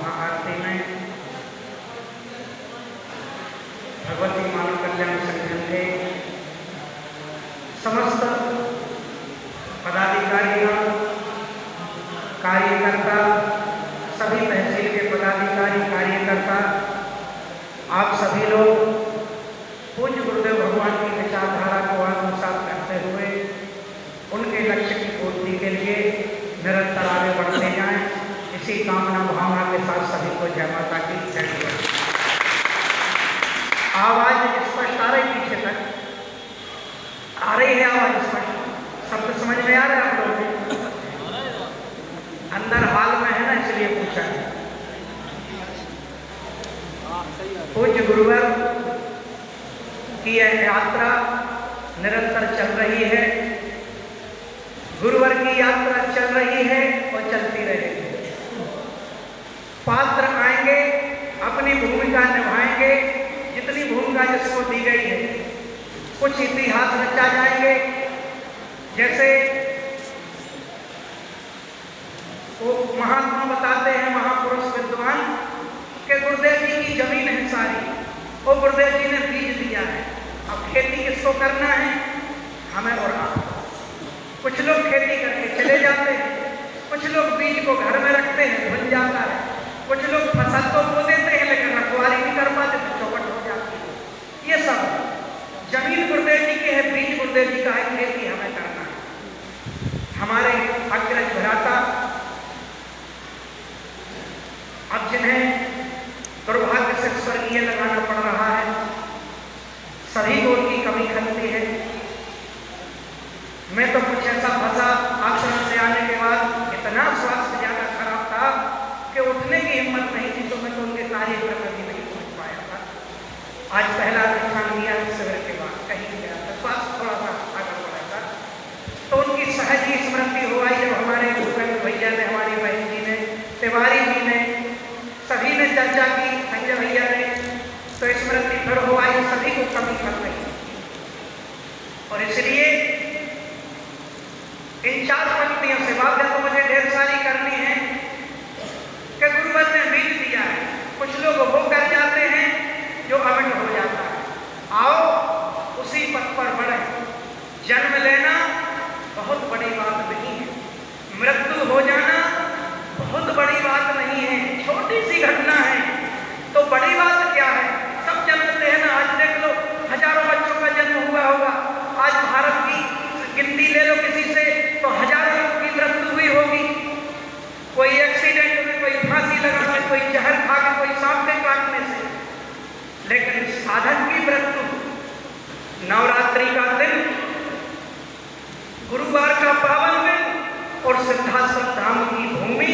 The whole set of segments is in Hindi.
महाआरती में भगवती मानव कल्याण संगठन के समस्त पदाधिकारियों, कार्यकर्ता, सभी तहसील के पदाधिकारी, कार्यकर्ता, आप सभी लोग पूज्य गुरुदेव भगवान की विचारधारा को आत्मसात करते हुए उनके लक्ष्य की पूर्ति के लिए निरंतर आगे बढ़ते जाएं, इसी कामना भावना के साथ सभी को जय माता की जय हो। आवाज स्पष्ट आ रही पीछे तक? आ रही है आवाज स्पष्ट? शब्द समझ में आ रहा है आप लोगों को? अंदर हाल में है ना, इसलिए पूछा है। पूज्य गुरुवर की यह यात्रा निरंतर चल रही है। गुरुवर की यात्रा चल रही है और चलती रहेगी। पात्र आएंगे, अपनी भूमिका निभाएंगे, जितनी भूमिका जिसको दी गई है। कुछ इतिहास रचा जाएंगे, जैसे वो महात्मा बताते हैं, महापुरुष विद्वान के गुरुदेव जी की जमीन है सारी, वो गुरुदेव जी ने बीज दिया है। अब खेती किसको करना है? हमें और आपको। कुछ लोग खेती करके चले जाते हैं, कुछ लोग बीज को घर में रखते हैं, बन जाता है। कुछ लोग फसल तो बो देते हैं लेकिन रखवाली नहीं कर पाते, तो चौपट हो जाती है। ये सब जमीन गुरुदेव जी की है, बीज गुरुदेव जी का है, खेती हमें करना है। हमारे अग्रज भ्राता अब जिन्हें दुर्भाग्य से स्वर्गीय लगाना पड़ रहा है, सभी को उनकी कमी खलती है। मैं तो कुछ ऐसा फंसा, आश्रम से आने के बाद इतना स्वास्थ्य ज्यादा खराब था कि उठने की हिम्मत नहीं थी, तो मैं तो उनके कार्यक्रम में भी नहीं पहुंच पाया था। आज पहला अनुष्ठान किया शिविर के बाद, कहीं गया था, स्वास्थ्य थोड़ा सा आगे बढ़ा था, तो उनकी सहज ही स्मृति हो आई। जब हमारे भूपेंद्र भैया ने, हमारी बहन जी ने, तिवारी जी ने, सभी ने चर्चा की, संजय भैया ने, तो स्मृति फिर हो आई, सभी को कमी कर रही। और इसलिए इन 4 पंक्तियों से बात है तो मुझे ढेर सारी करनी है कि गुरुवर ने बीज दिया है। कुछ लोग वो कर जाते हैं जो अमिट हो जाता है। आओ उसी पथ पर बढ़े। जन्म लेना बहुत बड़ी बात नहीं है, मृत्यु हो जाना बहुत बड़ी बात नहीं है, छोटी सी घटना है। तो बड़ी बात क्या है? सब जन्मते हैं ना। आज देख लो, हजारों बच्चों का जन्म हुआ होगा। आज भारत की गिनती ले लो किसी से, तो हजारों लोगों की मृत्यु हुई होगी। कोई एक्सीडेंट में, कोई फांसी लगाने, कोई जहर खा के, कोई सांप के काटने से। लेकिन साधक की मृत्यु, नवरात्रि का दिन, गुरुवार का पावन दिन और सिद्धाश्रम धाम की भूमि,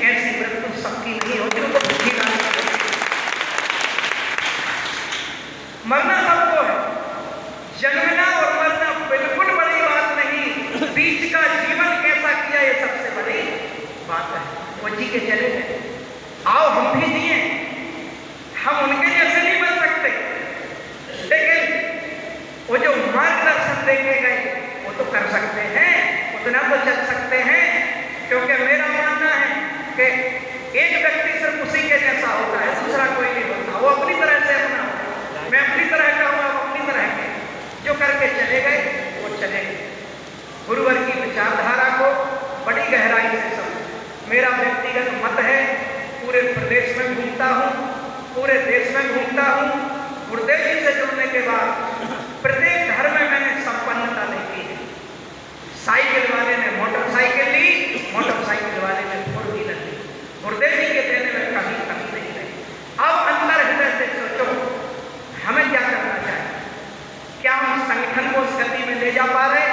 ऐसी मृत्यु सबकी नहीं होती। उनको बुद्धि लानी पड़ेगी। मरना सबको है, जन्मना और मरना बिल्कुल बड़ी बात नहीं। बीच का जीवन कैसा किया, ये सबसे बड़ी बात है। वो जी के चले गए, आओ हम भी जिए। हम उनके जैसे नहीं बन सकते, लेकिन वो जो मार्गदर्शन देके गए वो तो कर सकते हैं, उतना तो चल सकते हैं। क्योंकि मेरा मानना है कि एक व्यक्ति सिर्फ उसी के जैसा होता है, दूसरा कोई नहीं होता। वो अपनी तरह से अपना होता है, मैं अपनी तरह का हूँ, आप अपनी तरह के। जो करके चले गए वो चले गए। गुरुवर की विचारधारा को बड़ी गहराई से समझ। मेरा व्यक्तिगत मत है, पूरे प्रदेश में घूमता हूँ, पूरे देश में घूमता हूँ। गुरुदेव जी से जुड़ने के बाद प्रत्येक घर में मैंने संपन्नता देखी है। साइकिल वाले ने मोटरसाइकिल ली, मोटरसाइकिल वाले ने 4 व्हीलर ली। गुरुदेव जी के देने में कभी कमी नहीं रही। अब अंतर हृदय से सोचो, हमें क्या करना चाहिए? क्या हम संगठन को उस गति में ले जा पा रहे?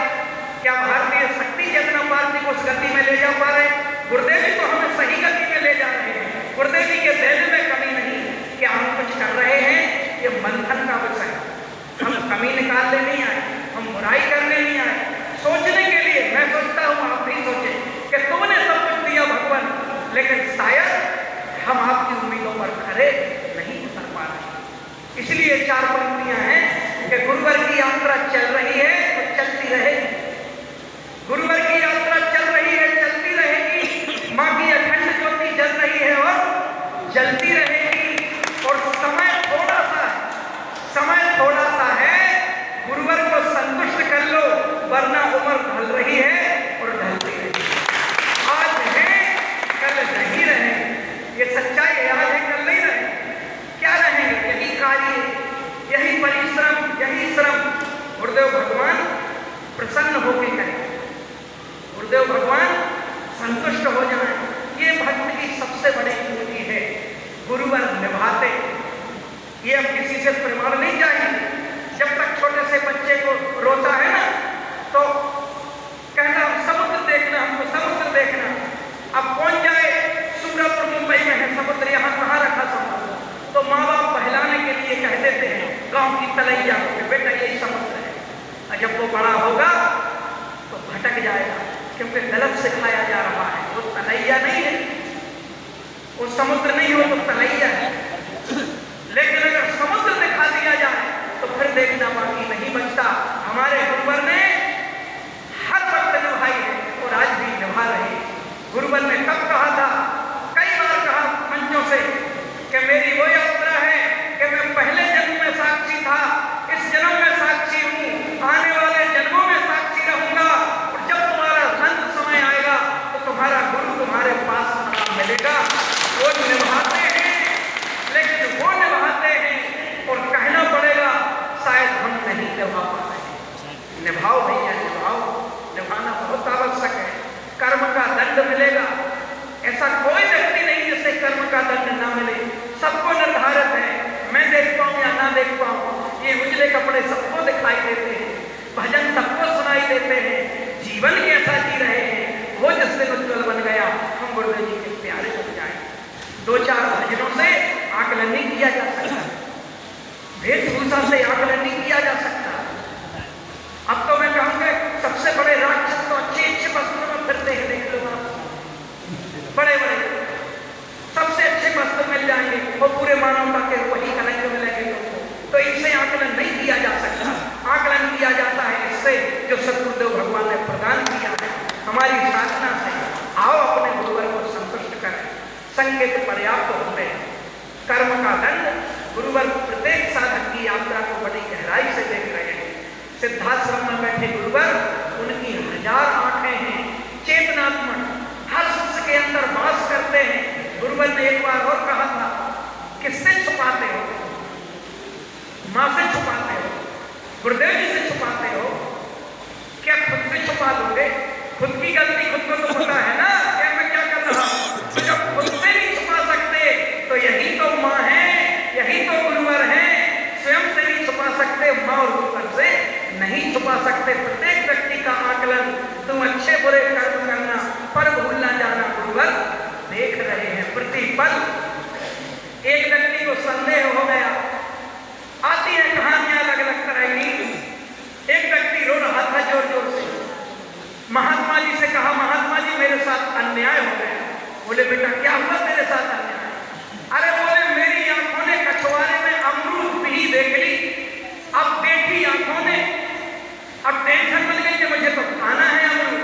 क्या भारतीय शक्ति जनता पार्टी को उस गति में ले जा पा रहे? गुरुदेव जी तो हमें सही गति में ले जा रहे हैं। गुरुदेव जी के देने में कमी नहीं। क्या हम कुछ कर रहे हैं? ये मंथन का विषय। हम कमी निकालने नहीं आए, हम बुराई करने नहीं आए, सोचने के लिए। मैं सोचता हूँ आप भी सोचें कि तुमने सब कुछ दिया भगवान, लेकिन शायद हम आपकी उम्मीदों पर खरे नहीं उतर पा रहे। इसलिए 4 पंक्तियां हैं कि गुरुवर की यात्रा चल रही है और चलती रहेगी। गुरुवर की यात्रा चल रही है, चलती रहेगी। माँ की अखंड ज्योति जल रही है और जलती रहेगी और समय थोड़ा सा है। गुरुवर को संतुष्ट कर लो, वरना उम्र ढल रही है और ढलती रहेगी। आज है कल नहीं रहे, ये सच्चाई है। आज है कल नहीं रहे, क्या रहेंगे? यही कार्य, यही परिश्रम, यही श्रम गुरुदेव भगवान प्रसन्न होकर करें, गुरुदेव भगवान संतुष्ट हो जाए। ये भक्त की सबसे बड़ी खूबी है, गुरुवर निभाते। ये अब किसी से प्रमाण नहीं चाहिए। जब तक छोटे से बच्चे को रोता है ना, तो कहना समुद्र देखना, हमको समुद्र देखना। अब कौन जाए, सूरत मुंबई में है समुद्र, यहाँ कहाँ रखा समुद्र? तो माँ बाप बहलाने के लिए कह देते हैं गांव की तलैया को, बेटा यही समुद्र है। और जब वो बड़ा होगा तो भटक जाएगा, क्योंकि गलत सिखाया जा रहा है। वो तलैया नहीं है, वो समुद्र नहीं हो, वो तलैया है। लेकिन अगर समुद्र दिखा दिया जाए तो फिर देखना बाकी नहीं बचता। हमारे गुरुवर ने हर वक्त निभाई है और आज भी निभा रहे हैं। गुरुवर ने कब कहा था, कई बार कहा मंचों से कि मेरी वो यात्रा है कि मैं पहले जन्म में साक्षी था, इस जन्म में साक्षी हूँ, आने वाले जन्मों में साक्षी रहूंगा। और जब तुम्हारा अंत समय आएगा तो तुम्हारा गुरु तुम्हारे पास मिलेगा। वो निभाते हैं, लेकिन वो निभाते हैं और कहना पड़ेगा शायद हम नहीं निभा पाए। निभाओ भैया, निभाओ, निभाना बहुत आवश्यक है। कर्म का दंड मिलेगा, ऐसा कोई व्यक्ति नहीं जिसे कर्म का दंड ना मिले। सबको निर्धारित है, मैं देख पाऊं या ना देख पाऊं। ये उजले कपड़े सबको दिखाई देते हैं, भजन सबको सुनाई देते हैं, जीवन कैसा जी रहे हैं वो जिस दिन उज्ज्वल बन गया, हम गुरुदेव जी के प्यारे बन जाए। दो चार भजनों से आकलन नहीं किया जा सकता, वेशभूषा से आकलन नहीं किया जा सकता। अब तो मैं कहूँगा सबसे बड़े राक्षस तो अच्छे अच्छे वस्त्रों में फिरते हैं, देख लो आप, बड़े बड़े सबसे अच्छे वस्त्र मिल जाएंगे, वो पूरे मानवता के वही कलंक मिलेंगे तुमको। तो इनसे आकलन नहीं किया जा सकता। आकलन किया जाता है इससे जो सतगुरुदेव भगवान ने प्रदान किया है। हमारी साधना से आओ अपने गुरुवर को संतुष्ट करें, संकेत पर्याप्त होते हैं। कर्म का दंड गुरुवर प्रत्येक साधक की यात्रा को बड़ी गहराई से देख रहे हैं। सिद्धाश्रम में बैठे गुरुवर, उनकी 1000 आंखें हैं, चेतनात्मक, हर शिष्य के अंदर वास करते हैं। गुरुवर ने एक बार और कहा था, किससे छुपाते हो? मां से छुपाते हो, गुरुदेव जी से छुपाते हो, क्या खुद से छुपा लोगे? खुद की गलती खुद को तो पता है ना, क्या मैं क्या कर रहा हूं। तो जब खुद से नहीं छुपा सकते तो यही तो मां है, यही तो गुरुवर है। स्वयं से नहीं छुपा सकते, मां और गुरुवर से नहीं छुपा सकते। प्रत्येक व्यक्ति का आकलन, तुम अच्छे बुरे कर्म करना पर भूल ना जाना, गुरुवर देख रहे हैं प्रतिपल। एक व्यक्ति को संदेह हो गया, आती है कहानियां अलग अलग तरह की। एक व्यक्ति रो रहा था जोर जोर से, महात्मा जी से कहा, महात्मा जी मेरे साथ अन्याय हो गया। बोले बेटा क्या हुआ तेरे साथ अन्याय? अरे बोले मेरी आंखों ने कछुआरे में अमरूद भी देख ली, अब देखी आंखों ने, अब टेंशन बन गई कि मुझे तो खाना है अमरूद।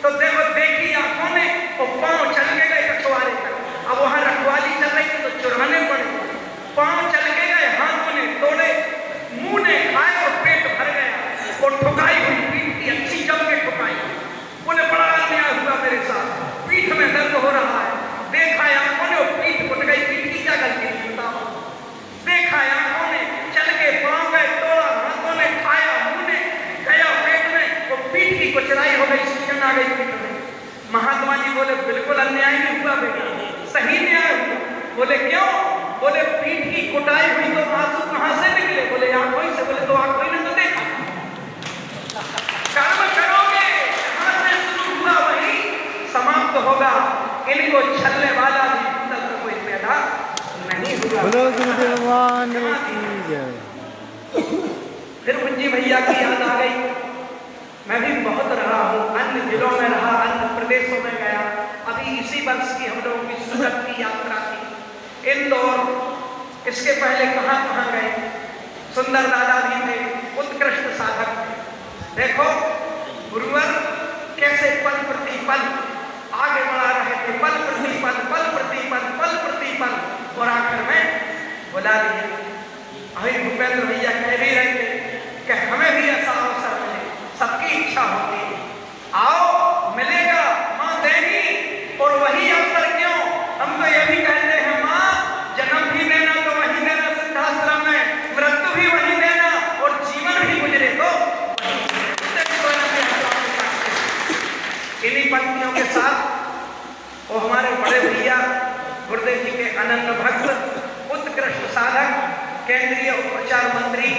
तो देखो देखी आंखों ने, वो पांव चल के गए कछुआरे तक। अब वहां रखवाली चल रही थी तो चुराने पड़े, पांव चल के गए, हाथों ने तोड़े, मुंह ने खाए और पेट भर गया। और ठुकाई हुई पीठ की अच्छी जम के ठुकाई। बोले बड़ा अन्याय हुआ मेरे साथ, पीठ में दर्द हो रहा है। देखा आंखों ने, पीठ फुट गई, पीठ की क्या गलती है बताओ? देखा आंखों ने, चल के पांव गए, तोड़ा, हाथों ने खाया, मुंह ने गया पेट में, वो पीठ की कुचराई हो गई, सूजन आ गई पीठ में। महात्मा जी बोले बिल्कुल अन्याय नहीं हुआ बेटा, सही न्याय हुआ। बोले क्यों? बोले पीठ की कुटाई हुई तो आंसू कहां से निकले? बोले आंखों से। बोले तो आंखों ने तो देखा। कर्म करोगे, जहां से शुरू हुआ वही समाप्त होगा। इनको छलने वाला भी तब तो कोई पैदा नहीं हुआ। बोलो गुरुदेव भगवान की जय। फिर मुंजी भैया की याद आ गई। मैं भी बहुत रहा हूँ, अन्य जिलों में रहा, अन्य प्रदेशों में गया। अभी इसी वर्ष की हम लोगों की सूरत की यात्रा थी, इंदौर। इसके पहले कहाँ कहाँ गए। सुंदर दादा भी थे, उत्कृष्ट साधक थे। देखो गुरुवर कैसे पल प्रति पल आगे बढ़ा रहे थे, पल प्रति पल, पल प्रति पल, पल प्रति पल। और आखिर में बुला लिया। अभी भूपेंद्र भैया कह भी रहे थे कि हमें भी ऐसा अवसर मिले, सबकी इच्छा होती है, आओ मिलेगा, माँ देगी। और वही अवसर क्यों, हम तो ये भी कहते हैं माँ जन्म भी देना तो वही देना सिद्धाश्रम में, मृत्यु भी वही देना और जीवन भी गुजरे तो इन्हीं पंक्तियों के साथ वो हमारे बड़े भैया गुरुदेव जी के अनंत भक्त, उत्कृष्ट साधक, केंद्रीय उपचार मंत्री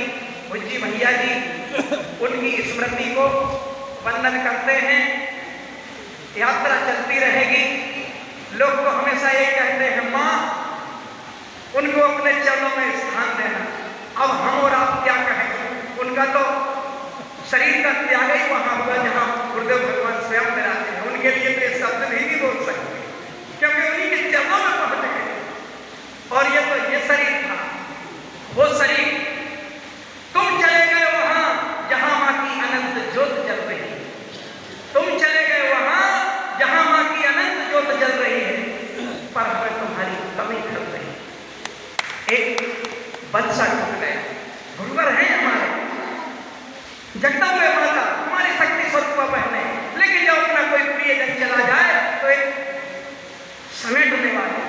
भुज्जी भैया जी, उनकी स्मृति को वंदन करते हैं। यात्रा चलती रहेगी। लोग तो हमेशा ये कहते हैं माँ उनको अपने चरणों में स्थान देना। अब हम और आप क्या कहें, उनका तो शरीर का त्याग ही वहां हुआ जहां गुरुदेव भगवान स्वयं विराजते हैं। उनके लिए तो ये शब्द भी नहीं बोल सकते क्योंकि उन्हीं के चरणों में पहुंच गए। और ये तो ये शरीर था, वो शरीर। तुम चले गए वहां जहां मां की अनंत ज्योत जल रही है, तुम चले गए वहां जहां मां की अनंत ज्योत जल रही है, पर हमें तुम्हारी कमी खल रही है। एक बच्चा टूट गया, गुरुवर है हमारे जगदम्बे माता, हमारी शक्ति स्वरूप बहने, लेकिन जब अपना कोई प्रियजन चला जाए तो एक समेटने वाले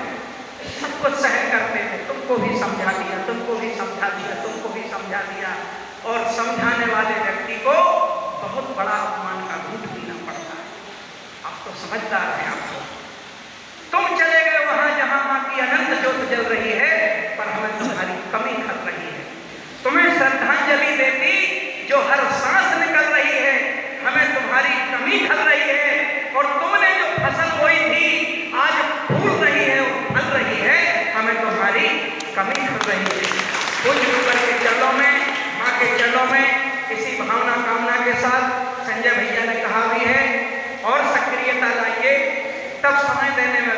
सब कुछ सहन करते थे। तुमको भी समझा दिया, तुमको भी समझा दिया, तुमको भी समझा दिया। और समझाने वाले व्यक्ति को बहुत बड़ा अपमान का घूंट पीना पड़ता है। आप तो समझदार हैं। आपको तुम चले गए वहां जहां मां की अनंत ज्योत जल रही है, पर हमें तुम्हारी कमी खल रही है। तुम्हें श्रद्धांजलि देती जो हर सांस निकल रही है, हमें तुम्हारी कमी खल रही है। और तुमने जो फसल बोई थी आज फूल रही है, फल रही है, हमें तुम्हारी कमी खल रही है। कुछ गुरुवर के चरणों में, माँ के चरणों में इसी भावना कामना के साथ संजय भैया ने कहा भी है और सक्रियता लाइए, तब समय देने में